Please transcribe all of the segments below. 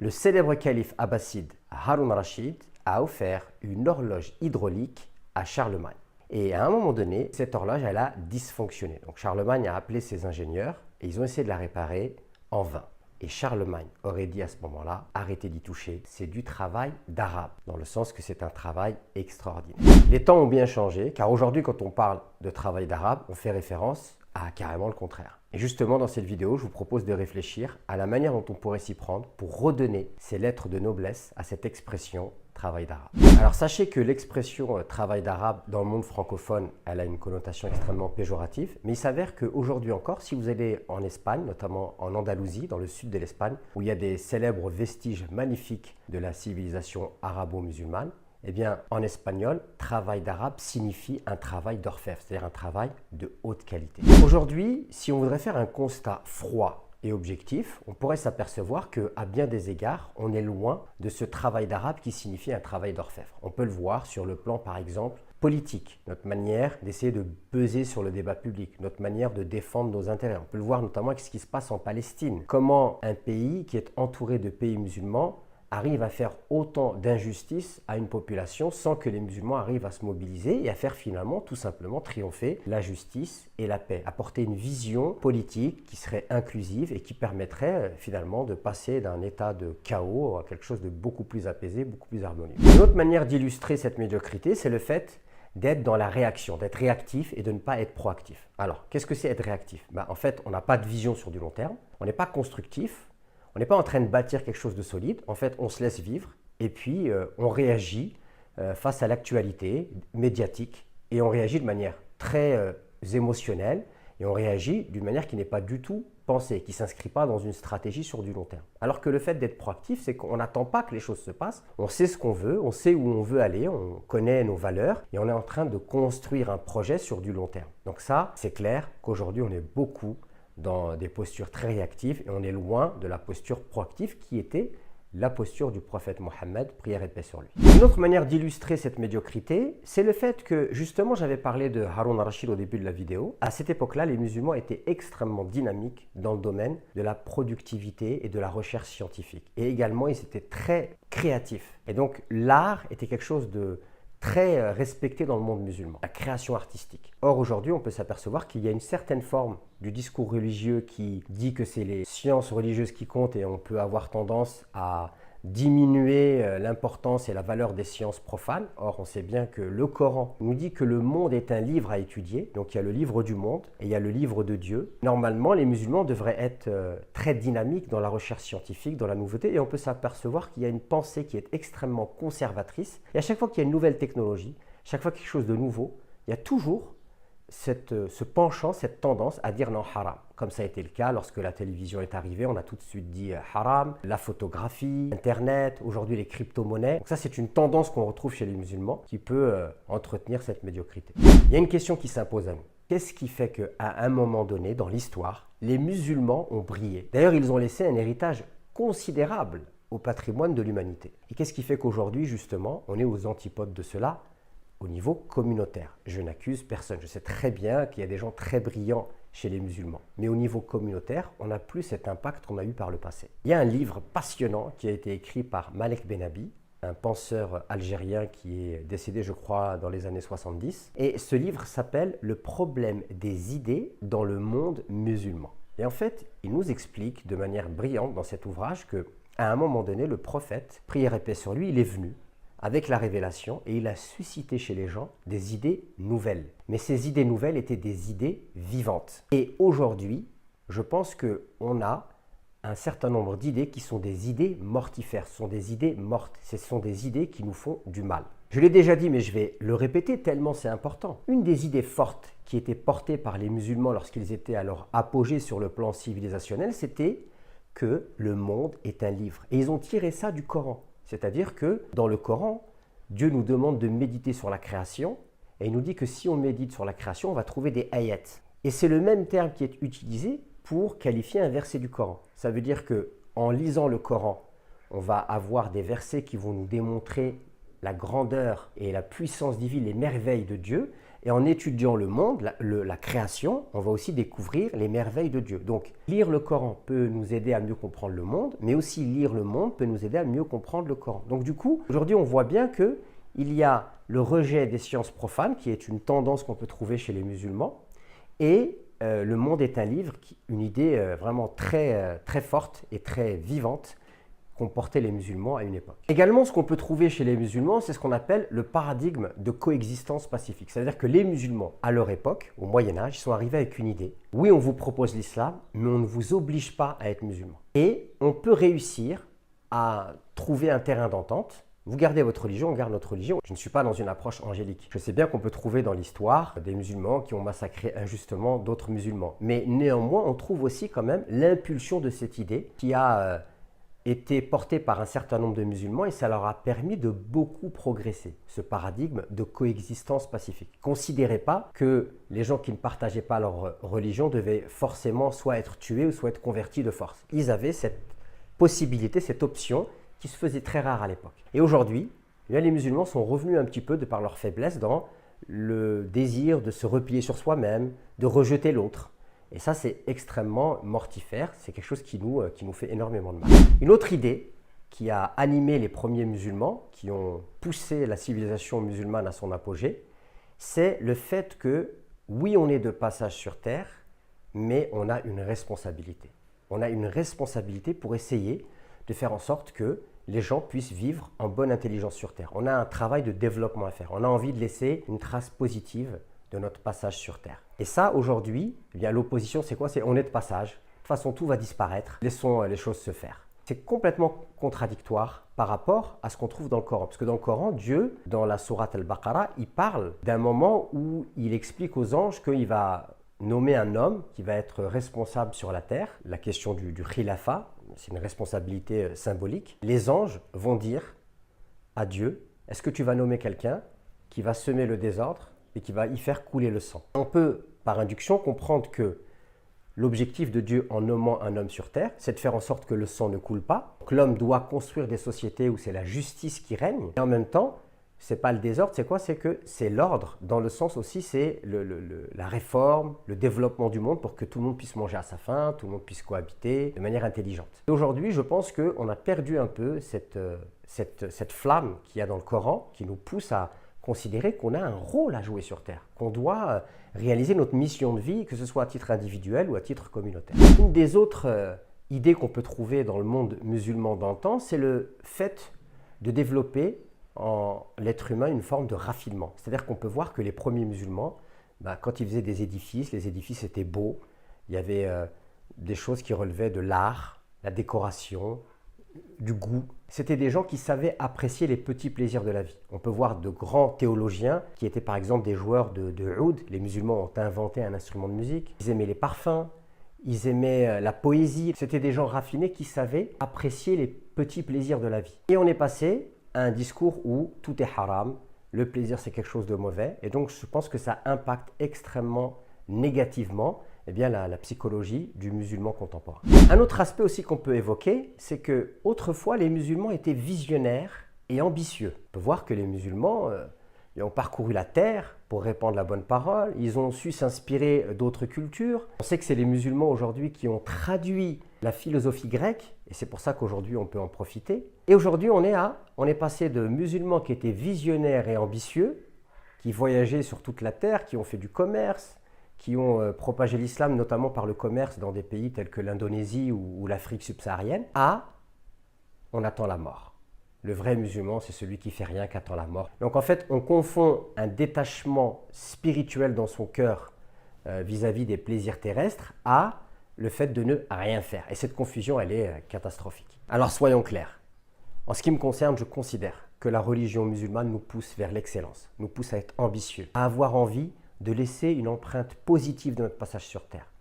Le célèbre calife abbasside Haroun al-Rachid a offert une horloge hydraulique à Charlemagne. Et à un moment donné, cette horloge, elle a dysfonctionné. Donc Charlemagne a appelé ses ingénieurs et ils ont essayé de la réparer en vain. Et Charlemagne aurait dit à ce moment-là, arrêtez d'y toucher, c'est du travail d'arabe, dans le sens que c'est un travail extraordinaire. Les temps ont bien changé, car aujourd'hui, quand on parle de travail d'arabe, on fait référence à carrément le contraire. Et justement, dans cette vidéo, je vous propose de réfléchir à la manière dont on pourrait s'y prendre pour redonner ces lettres de noblesse à cette expression travail d'arabe. Alors sachez que l'expression travail d'arabe dans le monde francophone, elle a une connotation extrêmement péjorative, mais il s'avère qu'aujourd'hui encore, si vous allez en Espagne, notamment en Andalousie, dans le sud de l'Espagne, où il y a des célèbres vestiges magnifiques de la civilisation arabo-musulmane, eh bien, en espagnol, travail d'arabe signifie un travail d'orfèvre, c'est-à-dire un travail de haute qualité. Aujourd'hui, si on voudrait faire un constat froid et objectif, on pourrait s'apercevoir qu'à bien des égards, on est loin de ce travail d'arabe qui signifie un travail d'orfèvre. On peut le voir sur le plan, par exemple, politique, notre manière d'essayer de peser sur le débat public, notre manière de défendre nos intérêts. On peut le voir notamment avec ce qui se passe en Palestine. Comment un pays qui est entouré de pays musulmans arrive à faire autant d'injustice à une population sans que les musulmans arrivent à se mobiliser et à faire finalement tout simplement triompher la justice et la paix, apporter une vision politique qui serait inclusive et qui permettrait finalement de passer d'un état de chaos à quelque chose de beaucoup plus apaisé, beaucoup plus harmonieux. Une autre manière d'illustrer cette médiocrité, c'est le fait d'être dans la réaction, d'être réactif et de ne pas être proactif. Alors, qu'est-ce que c'est être réactif? En fait, on n'a pas de vision sur du long terme, on n'est pas constructif, on n'est pas en train de bâtir quelque chose de solide, en fait on se laisse vivre et puis on réagit face à l'actualité médiatique et on réagit de manière très émotionnelle et on réagit d'une manière qui n'est pas du tout pensée, qui ne s'inscrit pas dans une stratégie sur du long terme. Alors que le fait d'être proactif, c'est qu'on n'attend pas que les choses se passent, on sait ce qu'on veut, on sait où on veut aller, on connaît nos valeurs et on est en train de construire un projet sur du long terme. Donc ça, c'est clair qu'aujourd'hui on est beaucoup dans des postures très réactives et on est loin de la posture proactive qui était la posture du prophète Mohammed, prière et paix sur lui. Une autre manière d'illustrer cette médiocrité, c'est le fait que justement j'avais parlé de Haroun al-Rachid au début de la vidéo. À cette époque-là, les musulmans étaient extrêmement dynamiques dans le domaine de la productivité et de la recherche scientifique. Et également, ils étaient très créatifs. Et donc l'art était quelque chose de très respecté dans le monde musulman, la création artistique. Or aujourd'hui, on peut s'apercevoir qu'il y a une certaine forme du discours religieux qui dit que c'est les sciences religieuses qui comptent et on peut avoir tendance à diminuer l'importance et la valeur des sciences profanes. Or, on sait bien que le Coran nous dit que le monde est un livre à étudier. Donc, il y a le livre du monde et il y a le livre de Dieu. Normalement, les musulmans devraient être très dynamiques dans la recherche scientifique, dans la nouveauté. Et on peut s'apercevoir qu'il y a une pensée qui est extrêmement conservatrice. Et à chaque fois qu'il y a une nouvelle technologie, chaque fois quelque chose de nouveau, il y a toujours ce penchant, cette tendance à dire non haram. Comme ça a été le cas lorsque la télévision est arrivée, on a tout de suite dit haram, la photographie, Internet, aujourd'hui les crypto-monnaies. Donc ça, c'est une tendance qu'on retrouve chez les musulmans qui peut entretenir cette médiocrité. Il y a une question qui s'impose à nous. Qu'est-ce qui fait qu'à un moment donné, dans l'histoire, les musulmans ont brillé? D'ailleurs, ils ont laissé un héritage considérable au patrimoine de l'humanité. Et qu'est-ce qui fait qu'aujourd'hui, justement, on est aux antipodes de cela au niveau communautaire? Je n'accuse personne. Je sais très bien qu'il y a des gens très brillants chez les musulmans. Mais au niveau communautaire, on n'a plus cet impact qu'on a eu par le passé. Il y a un livre passionnant qui a été écrit par Malek Benabi, un penseur algérien qui est décédé, je crois, dans les années 70. Et ce livre s'appelle « Le problème des idées dans le monde musulman ». Et en fait, il nous explique de manière brillante dans cet ouvrage qu'à un moment donné, le prophète, prière et paix sur lui, il est venu avec la révélation et il a suscité chez les gens des idées nouvelles. Mais ces idées nouvelles étaient des idées vivantes. Et aujourd'hui, je pense qu'on a un certain nombre d'idées qui sont des idées mortifères, ce sont des idées mortes, ce sont des idées qui nous font du mal. Je l'ai déjà dit, mais je vais le répéter tellement c'est important. Une des idées fortes qui était portée par les musulmans lorsqu'ils étaient à leur apogée sur le plan civilisationnel, c'était que le monde est un livre. Et ils ont tiré ça du Coran. C'est-à-dire que dans le Coran, Dieu nous demande de méditer sur la création et il nous dit que si on médite sur la création, on va trouver des ayats. Et c'est le même terme qui est utilisé pour qualifier un verset du Coran. Ça veut dire qu'en lisant le Coran, on va avoir des versets qui vont nous démontrer la grandeur et la puissance divine, les merveilles de Dieu, Et en étudiant le monde, la création, on va aussi découvrir les merveilles de Dieu. Donc, lire le Coran peut nous aider à mieux comprendre le monde, mais aussi lire le monde peut nous aider à mieux comprendre le Coran. Donc, du coup, aujourd'hui, on voit bien qu'il y a le rejet des sciences profanes, qui est une tendance qu'on peut trouver chez les musulmans, et le monde est un livre, une idée vraiment très, très forte et très vivante, qu'ont porté les musulmans à une époque. Également, ce qu'on peut trouver chez les musulmans, c'est ce qu'on appelle le paradigme de coexistence pacifique. C'est-à-dire que les musulmans, à leur époque, au Moyen-Âge, ils sont arrivés avec une idée. Oui, on vous propose l'islam, mais on ne vous oblige pas à être musulman. Et on peut réussir à trouver un terrain d'entente. Vous gardez votre religion, on garde notre religion. Je ne suis pas dans une approche angélique. Je sais bien qu'on peut trouver dans l'histoire des musulmans qui ont massacré injustement d'autres musulmans. Mais néanmoins, on trouve aussi quand même l'impulsion de cette idée qui a été porté par un certain nombre de musulmans et ça leur a permis de beaucoup progresser, ce paradigme de coexistence pacifique. Considérez pas que les gens qui ne partageaient pas leur religion devaient forcément soit être tués ou soit être convertis de force. Ils avaient cette possibilité, cette option qui se faisait très rare à l'époque. Et aujourd'hui, les musulmans sont revenus un petit peu, de par leur faiblesse, dans le désir de se replier sur soi-même, de rejeter l'autre. Et ça, c'est extrêmement mortifère, c'est quelque chose qui nous fait énormément de mal. Une autre idée qui a animé les premiers musulmans, qui ont poussé la civilisation musulmane à son apogée, c'est le fait que, oui, on est de passage sur Terre, mais on a une responsabilité. On a une responsabilité pour essayer de faire en sorte que les gens puissent vivre en bonne intelligence sur Terre. On a un travail de développement à faire. On a envie de laisser une trace positive de notre passage sur Terre. Et ça, aujourd'hui, l'opposition, c'est quoi? C'est on est de passage. De toute façon, tout va disparaître. Laissons les choses se faire. C'est complètement contradictoire par rapport à ce qu'on trouve dans le Coran. Parce que dans le Coran, Dieu, dans la sourate Al-Baqarah, il parle d'un moment où il explique aux anges qu'il va nommer un homme qui va être responsable sur la terre. La question du khilafa, c'est une responsabilité symbolique. Les anges vont dire à Dieu, est-ce que tu vas nommer quelqu'un qui va semer le désordre et qui va y faire couler le sang? On peut, par induction, comprendre que l'objectif de Dieu en nommant un homme sur terre, c'est de faire en sorte que le sang ne coule pas. Donc l'homme doit construire des sociétés où c'est la justice qui règne. Et en même temps, ce n'est pas le désordre, c'est quoi? C'est que c'est l'ordre, dans le sens aussi, c'est la réforme, le développement du monde pour que tout le monde puisse manger à sa faim, tout le monde puisse cohabiter de manière intelligente. Et aujourd'hui, je pense qu'on a perdu un peu cette flamme qu'il y a dans le Coran qui nous pousse à considérer qu'on a un rôle à jouer sur Terre, qu'on doit réaliser notre mission de vie, que ce soit à titre individuel ou à titre communautaire. Une des autres idées qu'on peut trouver dans le monde musulman d'antan, c'est le fait de développer en l'être humain une forme de raffinement. C'est-à-dire qu'on peut voir que les premiers musulmans, quand ils faisaient des édifices, les édifices étaient beaux, il y avait des choses qui relevaient de l'art, la décoration, du goût. C'était des gens qui savaient apprécier les petits plaisirs de la vie. On peut voir de grands théologiens qui étaient par exemple des joueurs de oud. Les musulmans ont inventé un instrument de musique. Ils aimaient les parfums, ils aimaient la poésie. C'était des gens raffinés qui savaient apprécier les petits plaisirs de la vie. Et on est passé à un discours où tout est haram, le plaisir c'est quelque chose de mauvais. Et donc je pense que ça impacte extrêmement négativement la psychologie du musulman contemporain. Un autre aspect aussi qu'on peut évoquer, c'est que autrefois les musulmans étaient visionnaires et ambitieux. On peut voir que les musulmans ont parcouru la terre pour répandre la bonne parole, ils ont su s'inspirer d'autres cultures. On sait que c'est les musulmans aujourd'hui qui ont traduit la philosophie grecque, et c'est pour ça qu'aujourd'hui on peut en profiter. Et aujourd'hui on est passé de musulmans qui étaient visionnaires et ambitieux, qui voyageaient sur toute la terre, qui ont fait du commerce, qui ont propagé l'islam notamment par le commerce dans des pays tels que l'Indonésie ou l'Afrique subsaharienne, on attend la mort. Le vrai musulman, c'est celui qui fait rien, qui attend la mort. Donc en fait, on confond un détachement spirituel dans son cœur vis-à-vis des plaisirs terrestres à le fait de ne rien faire. Et cette confusion, elle est catastrophique. Alors soyons clairs. En ce qui me concerne, je considère que la religion musulmane nous pousse vers l'excellence, nous pousse à être ambitieux, à avoir envie de laisser une empreinte positive de notre passage sur Terre.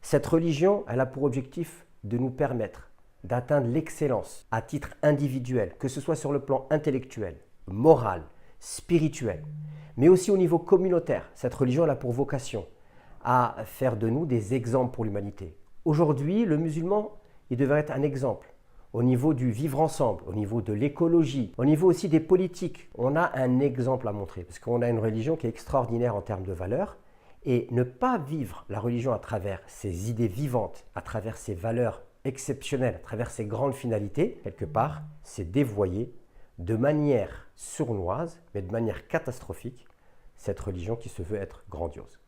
Cette religion, elle a pour objectif de nous permettre d'atteindre l'excellence à titre individuel, que ce soit sur le plan intellectuel, moral, spirituel, mais aussi au niveau communautaire. Cette religion elle a pour vocation à faire de nous des exemples pour l'humanité. Aujourd'hui, le musulman, il devrait être un exemple au niveau du vivre ensemble, au niveau de l'écologie, au niveau aussi des politiques. On a un exemple à montrer, parce qu'on a une religion qui est extraordinaire en termes de valeurs, et ne pas vivre la religion à travers ses idées vivantes, à travers ses valeurs exceptionnelles, à travers ses grandes finalités, quelque part, c'est dévoyer de manière sournoise, mais de manière catastrophique, cette religion qui se veut être grandiose.